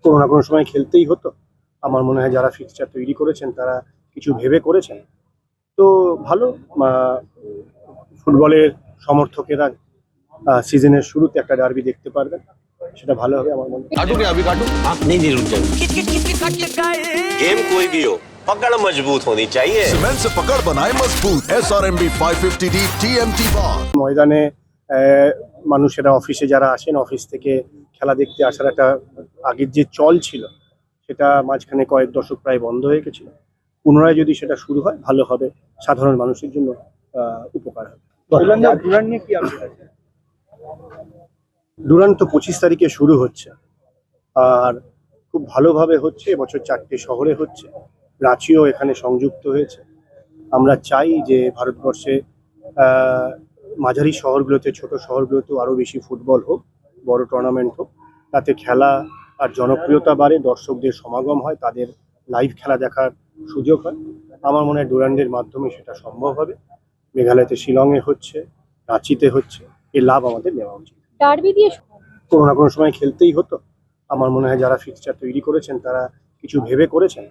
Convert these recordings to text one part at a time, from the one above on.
কোনো না কোনো সময় খেলতেই হতো। আমার মনে হয় যারা ফিক্সচার তৈরি করেছেন তারা কিছু ভেবে করেছেন। তো ভালো ফুটবলের সমর্থকেরা সিজনের শুরুতে একটা ডার্বি দেখতে পারবেন, সেটা ভালো হবে আমার মনে হয়। काटू क्या अभी काटू आप नहीं रुक जाओ। गेम कोई भी हो, पकड़ मजबूत होनी चाहिए। सीमेंट से पकड़ बनाए मजबूत SRMB 550D TMT बार। ময়দানে মানুষেরা অফিসে যারা আসেন, অফিস থেকে খেলা দেখতে আসার একটা আগের যে চল ছিল সেটা মাঝখানে কয়েক দশক প্রায় বন্ধ হয়ে গেছিল। পুনরায় যদি সেটা শুরু হয় ভালো হবে, সাধারণ মানুষের জন্য উপকার হবে। ডুরান্ড তো 25 তারিখে শুরু হচ্ছে, আর খুব ভালোভাবে হচ্ছে। এবছর 4টে শহরে হচ্ছে, রাঁচিও এখানে সংযুক্ত হয়েছে। আমরা চাই যে ভারতবর্ষে মাঝারি শহরগুলোতে, ছোট শহরগুলোতেও আরও বেশি ফুটবল হোক, বড় টুর্নামেন্ট হোক, তাতে খেলা আর জনপ্রিয়তা বাড়ে, দর্শকদের সমাগম হয়, তাদের লাইভ খেলা দেখার সুযোগ হয়। আমার মনে হয় ডুরান্ডের মাধ্যমে সেটা সম্ভব হবে। মেঘালয়তে শিলংয়ে হচ্ছে, রাঁচিতে হচ্ছে, এর লাভ আমাদের নেওয়া উচিত। ডার্বি দিয়ে কোনো না কোনো সময় খেলতেই হতো। আমার মনে হয় যারা ফিক্সচার তৈরি করেছেন তারা কিছু ভেবে করেছেন।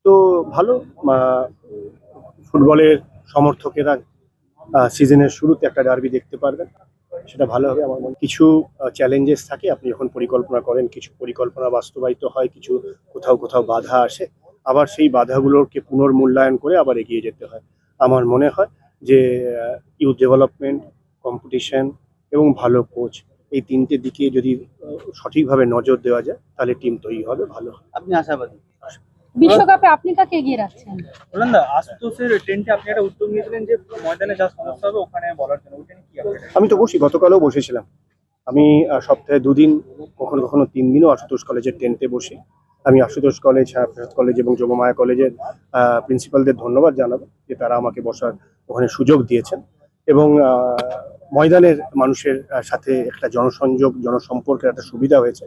তো ভালো ফুটবলের সমর্থকেরা সিজনের শুরুতে একটা ডার্বি দেখতে পারবেন, সেটা ভালো হবে আমার মনে হয়। কিছু চ্যালেঞ্জেস থাকে, আপনি যখন পরিকল্পনা করেন, কিছু পরিকল্পনা বাস্তবায়িত হয়, কিছু কোথাও কোথাও বাধা আসে, আবার সেই বাধাগুলোকে পুনর্মূল্যায়ন করে আবার এগিয়ে যেতে হয়। আমার মনে হয় যে ইউথ ডেভেলপমেন্ট, কম্পিটিশন এবং ভালো কোচ, এই তিনটে দিকে যদি সঠিকভাবে নজর দেওয়া যায় তাহলে টিম তৈরি হবে, ভালো হবে। আপনি আশাবাদী? বিশ্বকাপে আপনি কাকে এগিয়ে রাখছেন? বললেন না আশুতোষের টেন্টে আপনি একটা উদ্যোগ নিয়েছিলেন যে ময়দানে যা সমস্যা হবে ওখানে বলার জন্য, ওইটা নিয়ে কি আপডেট? আমি তো বসি, গতকালও বসেছিলাম। আমি সপ্তাহে 2 দিন, কখনো কখনো 3 দিনও আশুতোষ কলেজের টেন্টে বসি। আমি আশুতোষ কলেজ, প্রসাদ কলেজ এবং যোগমায়া কলেজের প্রিন্সিপালদের ধন্যবাদ জানাবো যে তারা আমাকে বসার ওখানে সুযোগ দিয়েছেন, এবং ময়দানের মানুষের সাথে একটা জনসংযোগ, জনসম্পর্কের একটা সুবিধা হয়েছে।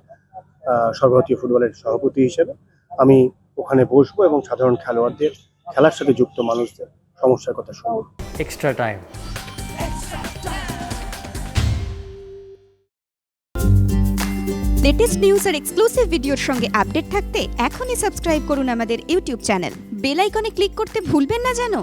সর্বভারতীয় ফুটবলের সভাপতি হিসেবে আমি ওখানে বসবো এবং সাধারণ খেলোয়াড়দের, খেলার সাথে যুক্ত মানুষদের সমস্যার কথা শুনবো। extra time. লেটেস্ট নিউজ আর এক্সক্লুসিভ ভিডিওর সঙ্গে আপডেট থাকতে এখনই সাবস্ক্রাইব করুন আমাদের ইউটিউব চ্যানেল। বেল আইকনে ক্লিক করতে ভুলবেন না যেন।